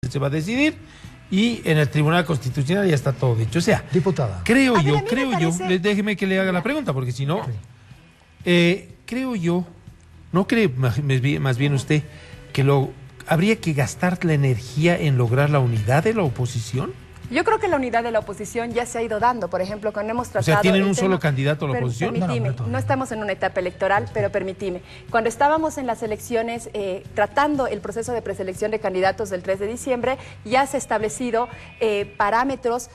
se va a decidir y en el Tribunal Constitucional ya está todo dicho. O sea, diputada, creo yo, déjeme que le haga la pregunta, porque si no, creo yo, ¿no cree más bien usted que habría que gastar la energía en lograr la unidad de la oposición? Yo creo que la unidad de la oposición ya se ha ido dando. Por ejemplo, cuando hemos tratado... O sea, ¿tienen un solo candidato a la oposición? Permitime, no estamos en una etapa electoral, pero permitime. Cuando estábamos en las elecciones, tratando el proceso de preselección de candidatos del 3 de diciembre, ya se ha establecido parámetros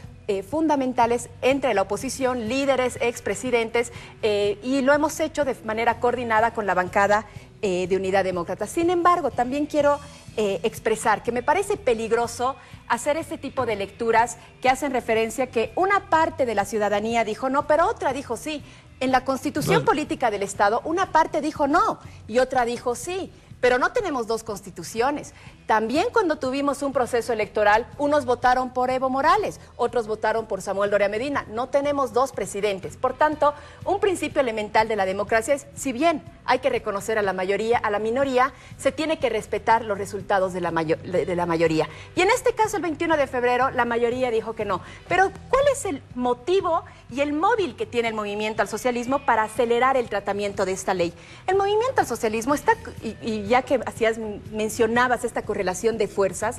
fundamentales entre la oposición, líderes, expresidentes, y lo hemos hecho de manera coordinada con la bancada de Unidad Demócrata. Sin embargo, también quiero expresar que me parece peligroso hacer este tipo de lecturas que hacen referencia que una parte de la ciudadanía dijo no, pero otra dijo sí. En la Constitución política del Estado, una parte dijo no y otra dijo sí. Pero no tenemos dos constituciones. También cuando tuvimos un proceso electoral, unos votaron por Evo Morales, otros votaron por Samuel Doria Medina. No tenemos dos presidentes. Por tanto, un principio elemental de la democracia es, si bien hay que reconocer a la mayoría, a la minoría, se tiene que respetar los resultados de la mayoría. Y en este caso, el 21 de febrero, la mayoría dijo que no. Pero, ¿cuál es el motivo y el móvil que tiene el Movimiento al Socialismo para acelerar el tratamiento de esta ley? El Movimiento al Socialismo está, y ya que mencionabas esta correlación de fuerzas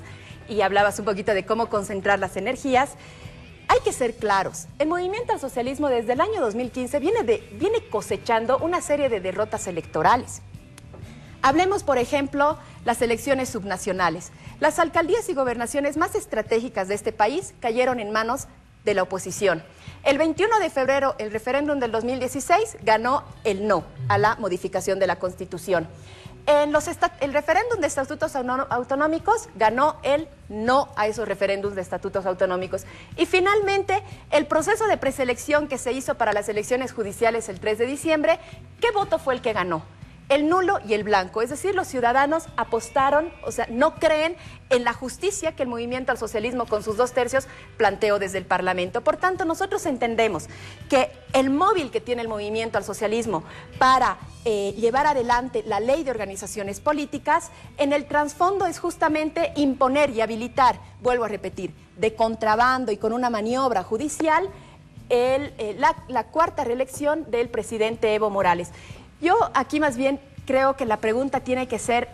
y hablabas un poquito de cómo concentrar las energías, hay que ser claros. El Movimiento al Socialismo desde el año 2015 viene cosechando una serie de derrotas electorales. Hablemos, por ejemplo, las elecciones subnacionales. Las alcaldías y gobernaciones más estratégicas de este país cayeron en manos de la oposición. El 21 de febrero, el referéndum del 2016 ganó el no a la modificación de la Constitución. El referéndum de estatutos autonómicos ganó el no a esos referéndums de estatutos autonómicos. Y finalmente, el proceso de preselección que se hizo para las elecciones judiciales el 3 de diciembre, ¿qué voto fue el que ganó? El nulo y el blanco, es decir, los ciudadanos apostaron, o sea, no creen en la justicia que el Movimiento al Socialismo con sus 2/3 planteó desde el Parlamento. Por tanto, nosotros entendemos que el móvil que tiene el Movimiento al Socialismo para llevar adelante la ley de organizaciones políticas, en el trasfondo es justamente imponer y habilitar, vuelvo a repetir, de contrabando y con una maniobra judicial, la cuarta reelección del presidente Evo Morales. Yo aquí más bien creo que la pregunta tiene que ser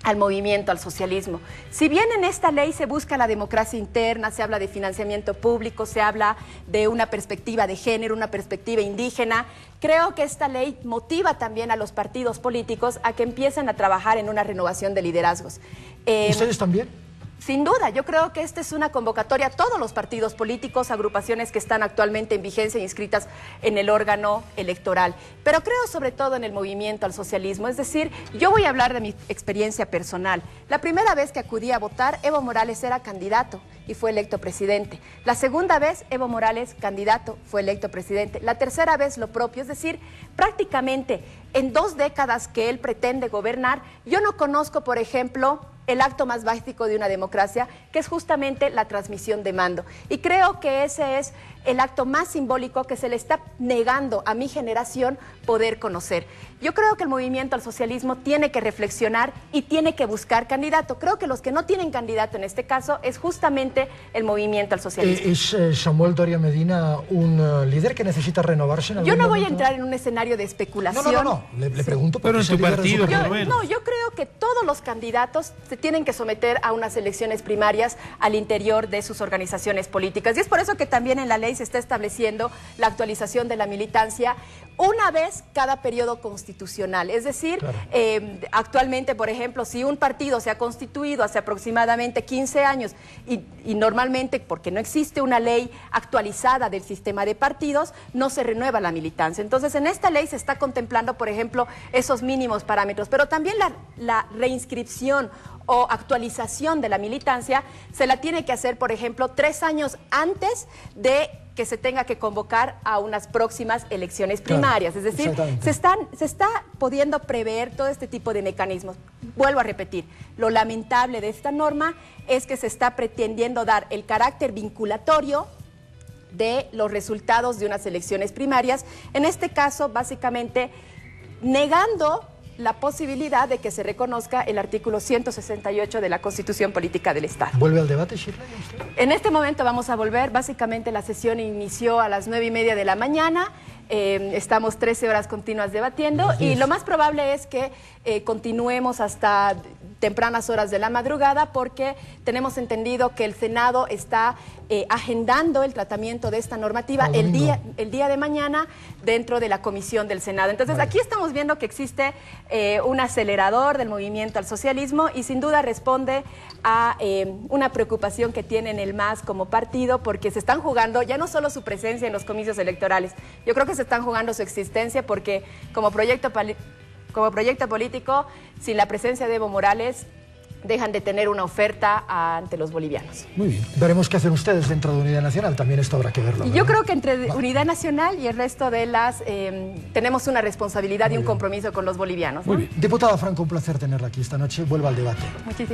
al Movimiento al Socialismo. Si bien en esta ley se busca la democracia interna, se habla de financiamiento público, se habla de una perspectiva de género, una perspectiva indígena, creo que esta ley motiva también a los partidos políticos a que empiecen a trabajar en una renovación de liderazgos. ¿Ustedes también? Sin duda, yo creo que esta es una convocatoria a todos los partidos políticos, agrupaciones que están actualmente en vigencia e inscritas en el órgano electoral. Pero creo sobre todo en el Movimiento al Socialismo, es decir, yo voy a hablar de mi experiencia personal. La primera vez que acudí a votar, Evo Morales era candidato y fue electo presidente. La segunda vez, Evo Morales, candidato, fue electo presidente. La tercera vez lo propio, es decir, prácticamente en 2 décadas que él pretende gobernar, yo no conozco, por ejemplo, el acto más básico de una democracia, que es justamente la transmisión de mando. Y creo que ese es el acto más simbólico que se le está negando a mi generación poder conocer. Yo creo que el Movimiento al Socialismo tiene que reflexionar y tiene que buscar candidato. Creo que los que no tienen candidato en este caso es justamente el Movimiento al Socialismo. ¿Es Samuel Doria Medina un líder que necesita renovarse en algún momento? Yo no voy a momento? entrar en un escenario de especulación. No. Le pregunto. Pero en tu partido, yo creo que todos los candidatos se tienen que someter a unas elecciones primarias al interior de sus organizaciones políticas. Y es por eso que también en la ley se está estableciendo la actualización de la militancia una vez cada periodo constitucional. Es decir, claro, actualmente, por ejemplo, si un partido se ha constituido hace aproximadamente 15 años y normalmente, porque no existe una ley actualizada del sistema de partidos, no se renueva la militancia. Entonces, en esta ley se está contemplando, por ejemplo, esos mínimos parámetros, pero también la reinscripción o actualización de la militancia se la tiene que hacer, por ejemplo, 3 años antes de que se tenga que convocar a unas próximas elecciones primarias. Claro, es decir, se está pudiendo prever todo este tipo de mecanismos. Vuelvo a repetir, lo lamentable de esta norma es que se está pretendiendo dar el carácter vinculatorio de los resultados de unas elecciones primarias, en este caso, básicamente, negando la posibilidad de que se reconozca el artículo 168 de la Constitución Política del Estado. ¿Vuelve al debate, Shirley? En este momento vamos a volver. Básicamente la sesión inició a las 9:30 de la mañana. Estamos 13 horas continuas debatiendo y lo más probable es que continuemos hasta tempranas horas de la madrugada, porque tenemos entendido que el Senado está agendando el tratamiento de esta normativa el día de mañana dentro de la comisión del Senado. Entonces aquí estamos viendo que existe un acelerador del movimiento al socialismo y sin duda responde a una preocupación que tienen el MAS como partido, porque se están jugando ya no solo su presencia en los comicios electorales, yo creo que se están jugando su existencia, porque como proyecto político, sin la presencia de Evo Morales, dejan de tener una oferta ante los bolivianos. Muy bien. Veremos qué hacen ustedes dentro de Unidad Nacional. También esto habrá que verlo. Y yo creo que entre Unidad Nacional y el resto de las... tenemos una responsabilidad y un compromiso con los bolivianos, ¿no? Muy bien. Diputada Franco, un placer tenerla aquí esta noche. Vuelva al debate. Muchísimas